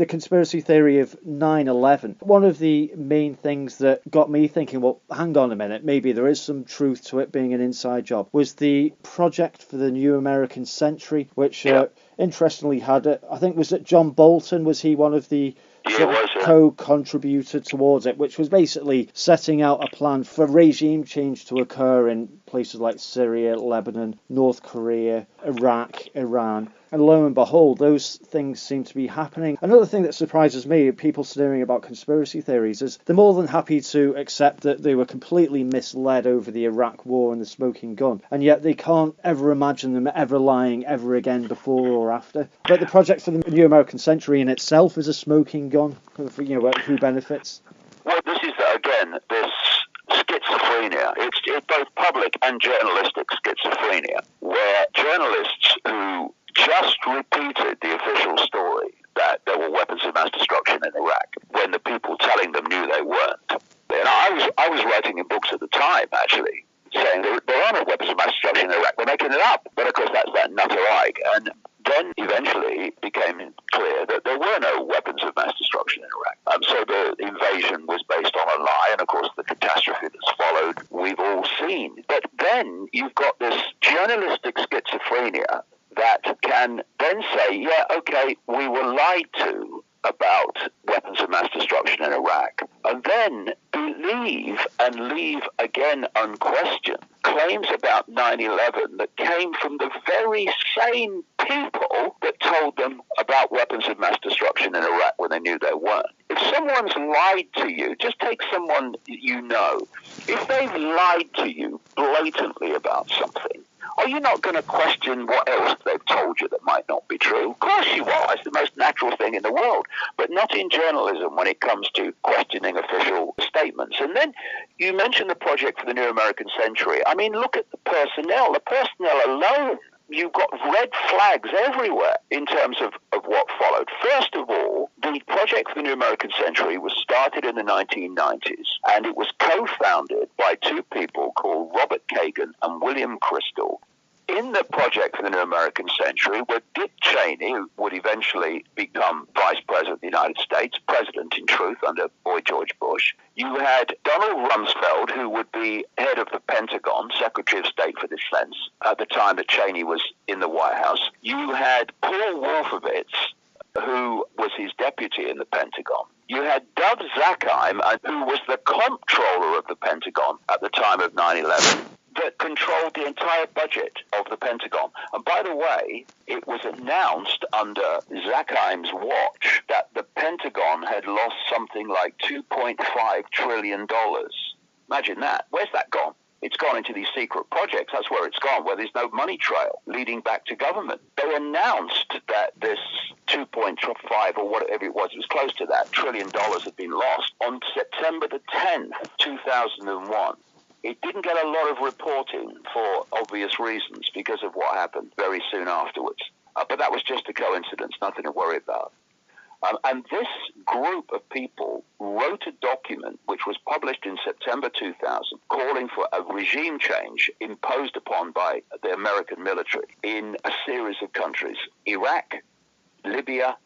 conspiracy theory of 9/11, one of the main things that got me thinking, well, hang on a minute, maybe there is some truth to it being an inside job, was the project for the New American Century, which interestingly had, I think, was it John Bolton? Was he one of the co-contributor towards it, which was basically setting out a plan for regime change to occur in places like Syria, Lebanon, North Korea, Iraq, Iran. And lo and behold, those things seem to be happening. Another thing that surprises me, people sneering about conspiracy theories, is they're more than happy to accept that they were completely misled over the Iraq war and the smoking gun, and yet they can't ever imagine them ever lying ever again before or after. But the project for the New American Century in itself is a smoking gun. Who benefits? Well, this is, again, this schizophrenia. It's both public and journalistic schizophrenia, where journalists who just repeated the official story that there were weapons of mass destruction in Iraq when the people telling them knew they weren't. And I was writing in books at the time, actually, saying there are no weapons of mass destruction in Iraq. They're making it up. But of course, that's that nutter Icke. And then eventually it became clear that there were no weapons of mass destruction in Iraq. So the invasion was based on a lie, and of course the catastrophe that's followed we've all seen. But then you've got this journalistic schizophrenia that can then say, yeah, okay, we were lied to about weapons of mass destruction in Iraq, and then believe and leave again unquestioned claims about 9/11 that came from the very same people that told them about weapons of mass destruction in Iraq when they knew they weren't. If someone's lied to you, just take someone you know. If they've lied to you blatantly about something, are you not going to question what else they've told you that might not be true? Of course you are. It's the most natural thing in the world. But not in journalism when it comes to questioning official statements. And then you mentioned the project for the New American Century. I mean, look at the personnel. The personnel alone. You've got red flags everywhere in terms of what followed. First of all, the project for the New American Century was started in the 1990s, and it was co-founded by two people called Robert Kagan and William Crystal. In the project for the New American Century were Dick Cheney, who would eventually become Vice President of the United States, President in truth under Boy George Bush. You had Donald Rumsfeld, who would be head of the Pentagon, Secretary of State for Defense, at the time that Cheney was in the White House. You had Paul Wolfowitz, who was his deputy in the Pentagon. You had Dov Zakheim, who was the comptroller of the Pentagon at the time of 9/11. That controlled the entire budget of the Pentagon. And by the way, it was announced under Zakheim's watch that the Pentagon had lost something like $2.5 trillion. Imagine that. Where's that gone? It's gone into these secret projects. That's where it's gone, where there's no money trail leading back to government. They announced that this 2.5 or whatever it was close to that, $1 trillion had been lost on September the 10th, 2001. It didn't get a lot of reporting for obvious reasons because of what happened very soon afterwards. But that was just a coincidence, nothing to worry about. And this group of people wrote a document which was published in September 2000 calling for a regime change imposed upon by the American military in a series of countries: Iraq, Libya,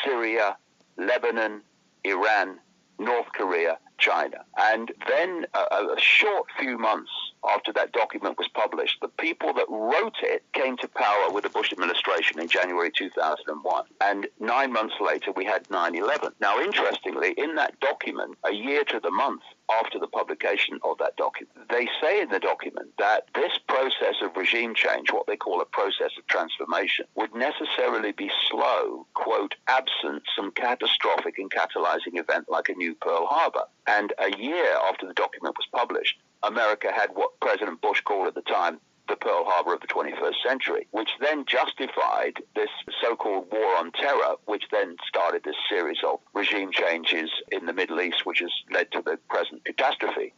Syria, Lebanon, Iran, North Korea, China. And then a short few months after that document was published, the people that wrote it came to power with the Bush administration in January 2001. And 9 months later, we had 9/11. Now, interestingly, in that document, a year to the month after the publication of that document, they say in the document that this process of regime change, what they call a process of transformation, would necessarily be slow, quote, absent some catastrophic and catalyzing event like a new Pearl Harbor. And a year after the document was published, America had what President Bush called at the time the Pearl Harbor of the 21st century, which then justified this so-called war on terror, which then started this series of regime changes in the Middle East, which has led to the present catastrophe.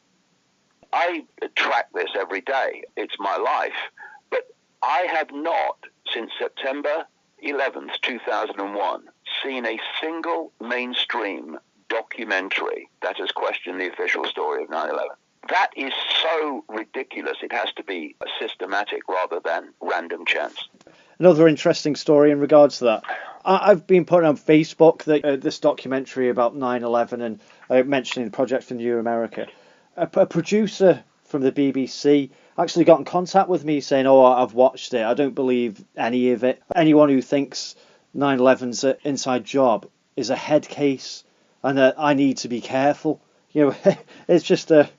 I track this every day. It's my life. But I have not, since September 11th, 2001, seen a single mainstream documentary that has questioned the official story of 9/11. That is so ridiculous. It has to be systematic rather than random chance. Another interesting story in regards to that. I've been putting on Facebook that this documentary about 9/11 and mentioning the Project for New America. A producer from the BBC actually got in contact with me saying, "Oh, I've watched it. I don't believe any of it. Anyone who thinks 9/11's an inside job is a head case, and I need to be careful." It's just a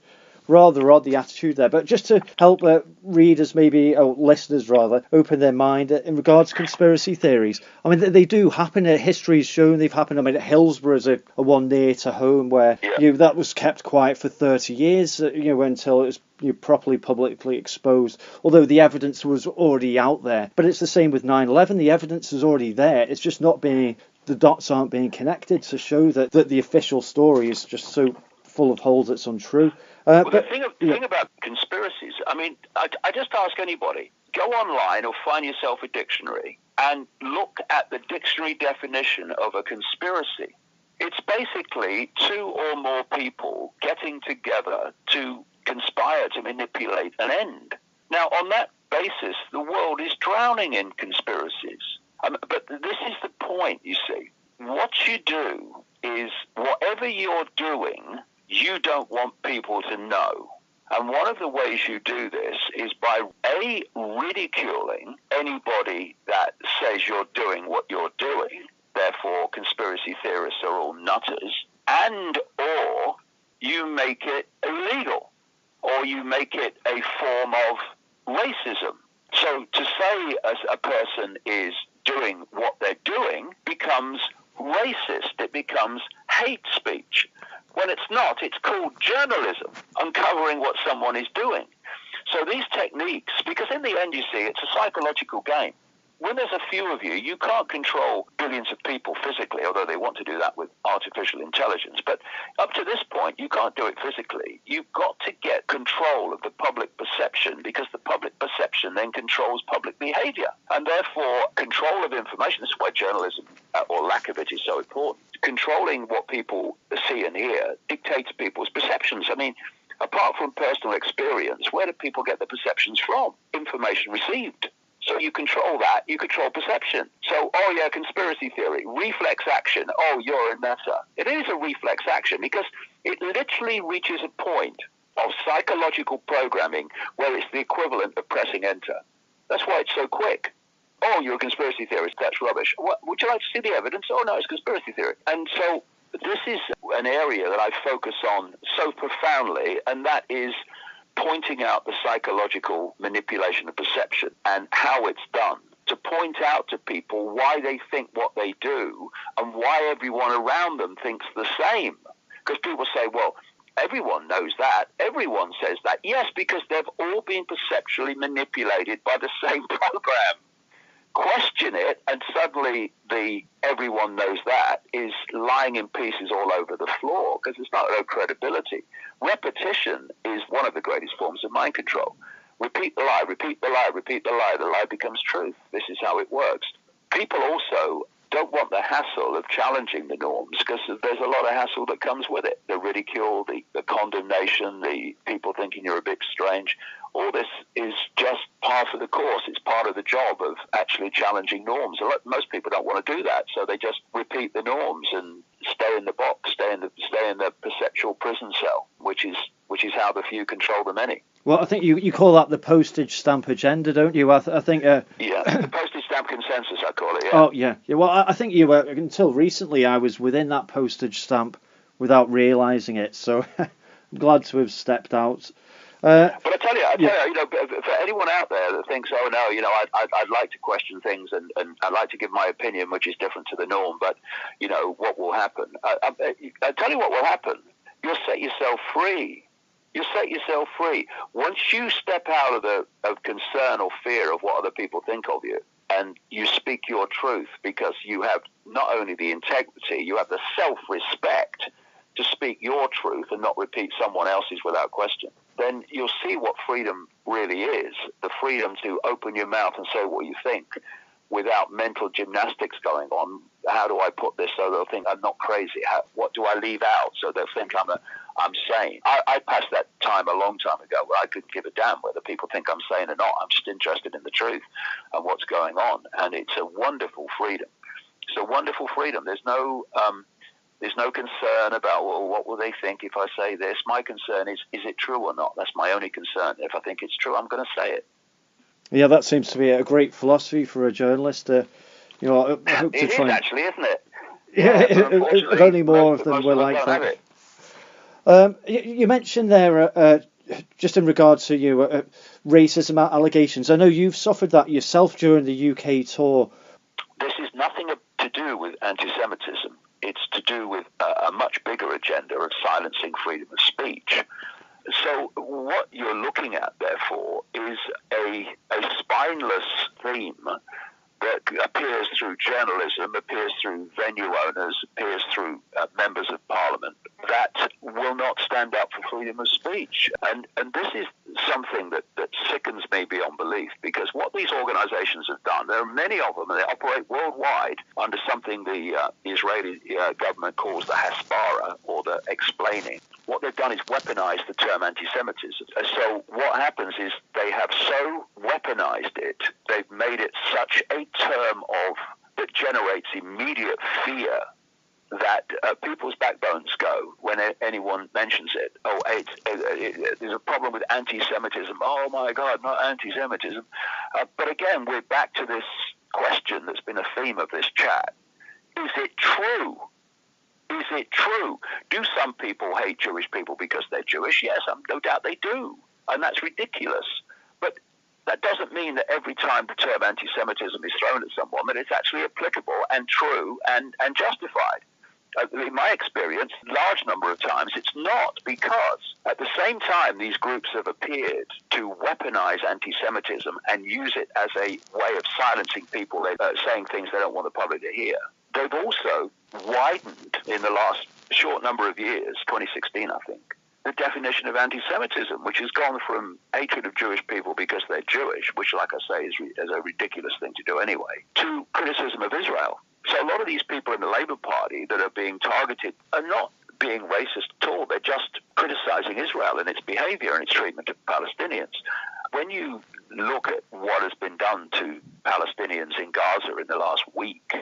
rather odd, the attitude there. But just to help readers, maybe, or listeners rather, open their mind in regards to conspiracy theories. I mean, they do happen. History's shown they've happened. I mean, Hillsborough is a one near to home where that was kept quiet for 30 years, until it was properly publicly exposed. Although the evidence was already out there. But it's the same with 9/11. The evidence is already there. It's just not being, the dots aren't being connected to show that the official story is just so full of holes it's untrue. The thing about conspiracies, I mean, I just ask anybody, go online or find yourself a dictionary and look at the dictionary definition of a conspiracy. It's basically two or more people getting together to conspire to manipulate an end. Now, on that basis, the world is drowning in conspiracies. But this is the point, you see. What you do is, whatever you're doing, you don't want people to know. And one of the ways you do this is by, A, ridiculing anybody that says you're doing what you're doing. Therefore, conspiracy theorists are all nutters. And or you make it illegal, or you make it a form of racism. So to say as a person is doing what they're doing becomes racist. It becomes hate speech. When it's not, it's called journalism, uncovering what someone is doing. So these techniques, because in the end, you see, it's a psychological game. When there's a few of you, you can't control billions of people physically, although they want to do that with artificial intelligence. But up to this point, you can't do it physically. You've got to get control of the public perception, because the public perception then controls public behavior. And therefore, control of information, this is why journalism, or lack of it, is so important. Controlling what people see and hear dictates people's perceptions. I mean, apart from personal experience, where do people get the perceptions from? Information received. So you control that, you control perception. So, conspiracy theory, reflex action, you're a nutter. It is a reflex action because it literally reaches a point of psychological programming where it's the equivalent of pressing enter. That's why it's so quick. Oh, you're a conspiracy theorist, that's rubbish. What, would you like to see the evidence? Oh, no, it's conspiracy theory. And so this is an area that I focus on so profoundly, and that is pointing out the psychological manipulation of perception and how it's done, to point out to people why they think what they do and why everyone around them thinks the same. Because people say, well, everyone knows that. Everyone says that. Yes, because they've all been perceptually manipulated by the same program. Question it, and suddenly the everyone knows that is lying in pieces all over the floor because it's not no credibility. Repetition is one of the greatest forms of mind control. Repeat the lie, repeat the lie, repeat the lie. The lie becomes truth. This is how it works. People also don't want the hassle of challenging the norms because there's a lot of hassle that comes with it. The ridicule, the condemnation, the people thinking you're a bit strange. All this is just part of the course. It's part of the job of actually challenging norms. Most people don't want to do that, so they just repeat the norms and stay in the box, stay in the perceptual prison cell, which is how the few control the many. Well, I think you call that the postage stamp agenda, don't you? I think. The postage stamp consensus, I call it. Yeah. Oh yeah. Well, I think you were, until recently, I was within that postage stamp without realising it. So I'm glad to have stepped out. But I tell you, for anyone out there that thinks, oh no, I'd like to question things and I'd like to give my opinion, which is different to the norm, but what will happen? I tell you what will happen. You'll set yourself free. You set yourself free. Once you step out of concern or fear of what other people think of you, and you speak your truth because you have not only the integrity, you have the self-respect to speak your truth and not repeat someone else's without question, then you'll see what freedom really is. The freedom to open your mouth and say what you think without mental gymnastics going on. How do I put this so they'll think I'm not crazy? What do I leave out so they'll think I'm sane? I passed that time a long time ago where I couldn't give a damn whether people think I'm sane or not. I'm just interested in the truth and what's going on. And it's a wonderful freedom. It's a wonderful freedom. There's no concern about, well, what will they think if I say this. My concern is it true or not? That's my only concern. If I think it's true, I'm going to say it. Yeah, that seems to be a great philosophy for a journalist. I hope to It try is actually, isn't it? Yeah, if only more of them most were of us like don't that. have it. You mentioned there, just in regard to racism allegations. I know you've suffered that yourself during the UK tour. This is nothing to do with anti-Semitism. It's to do with a much bigger agenda of silencing freedom of speech. So what you're looking at, therefore, is a spineless theme that appears through journalism, appears through venue owners, appears through members of parliament, that will not stand up for freedom of speech. And this is something that sickens me beyond belief, because what these organizations have done, there are many of them, and they operate worldwide under something the Israeli government calls the Hasbara, or the explaining. What they've done is weaponize the term anti-Semitism. So what happens is they have so weaponized it, they've made it such a term that generates immediate fear that people's backbones go when anyone mentions it. Oh, there's a problem with anti-Semitism. Oh my God, not anti-Semitism. But again, we're back to this question that's been a theme of this chat. Is it true? Is it true? Do some people hate Jewish people because they're Jewish? Yes, no doubt they do. And that's ridiculous. But that doesn't mean that every time the term anti-Semitism is thrown at someone that it's actually applicable and true and justified. In my experience, large number of times it's not, because at the same time these groups have appeared to weaponize anti-Semitism and use it as a way of silencing people saying things they don't want the public to hear. They've also widened in the last short number of years, 2016 I think, the definition of anti-Semitism, which has gone from hatred of Jewish people because they're Jewish, which, like I say, is a ridiculous thing to do anyway, to criticism of Israel. So a lot of these people in the Labour Party that are being targeted are not being racist at all. They're just criticizing Israel and its behavior and its treatment of Palestinians. When you look at what has been done to Palestinians in Gaza in the last week,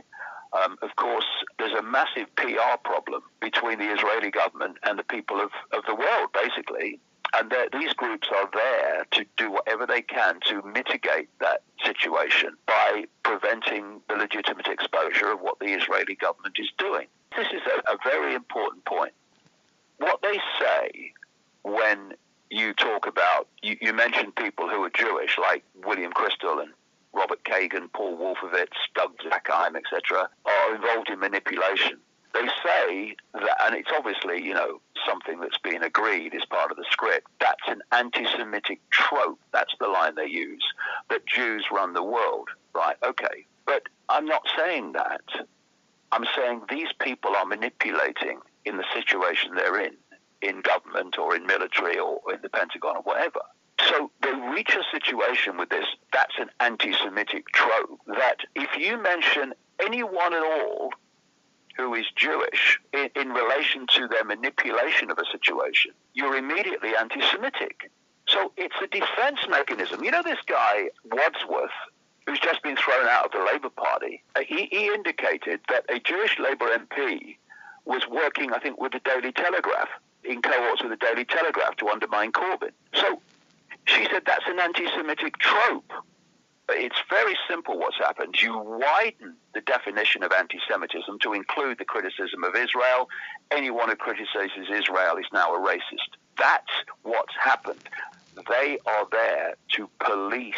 of course, there's a massive PR problem between the Israeli government and the people of the world, basically. And these groups are there to do whatever they can to mitigate that situation by preventing the legitimate exposure of what the Israeli government is doing. This is a very important point. What they say when you talk about, you mention people who are Jewish, like William Crystal and Robert Kagan, Paul Wolfowitz, Doug Zackheim, etc., are involved in manipulation. They say that, and it's obviously, something that's been agreed as part of the script, that's an anti-Semitic trope. That's the line they use, that Jews run the world. Right, okay. But I'm not saying that. I'm saying these people are manipulating in the situation they're in government or in military or in the Pentagon or whatever. So they reach a situation with this, that's an anti-Semitic trope, that if you mention anyone at all who is Jewish in relation to their manipulation of a situation, you're immediately anti-Semitic. So it's a defense mechanism. You know this guy, Wadsworth, who's just been thrown out of the Labour Party, he indicated that a Jewish Labour MP was working, I think, with the Daily Telegraph, in cohorts with the Daily Telegraph to undermine Corbyn. So she said that's an anti-Semitic trope. It's very simple what's happened. You widen the definition of anti-Semitism to include the criticism of Israel. Anyone who criticizes Israel is now a racist. That's what's happened. They are there to police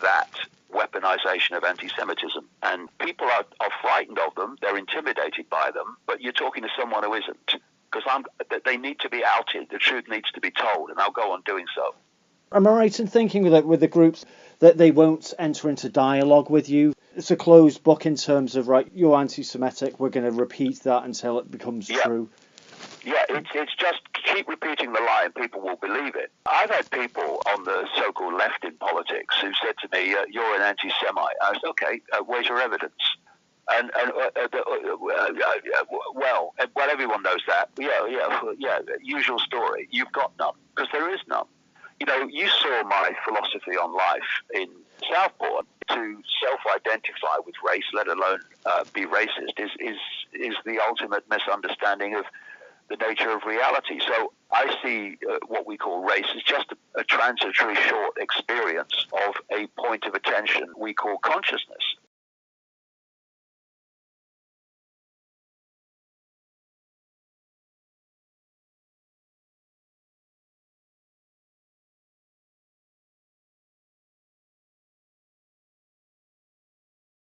that weaponization of anti-Semitism. And people are frightened of them. They're intimidated by them. But you're talking to someone who isn't. Because they need to be outed. The truth needs to be told. And I'll go on doing so. Am I right in thinking with the groups that they won't enter into dialogue with you? It's a closed book in terms of, right, you're anti-Semitic, we're going to repeat that until it becomes true. Yeah, it's just keep repeating the lie and people will believe it. I've had people on the so-called left in politics who said to me, you're an anti-Semite. I said, okay, where's your evidence? Well, everyone knows that. Yeah, usual story. You've got none, because there is none. You saw my philosophy on life in Southpaw, to self-identify with race, let alone be racist, is the ultimate misunderstanding of the nature of reality. So I see what we call race as just a transitory short experience of a point of attention we call consciousness.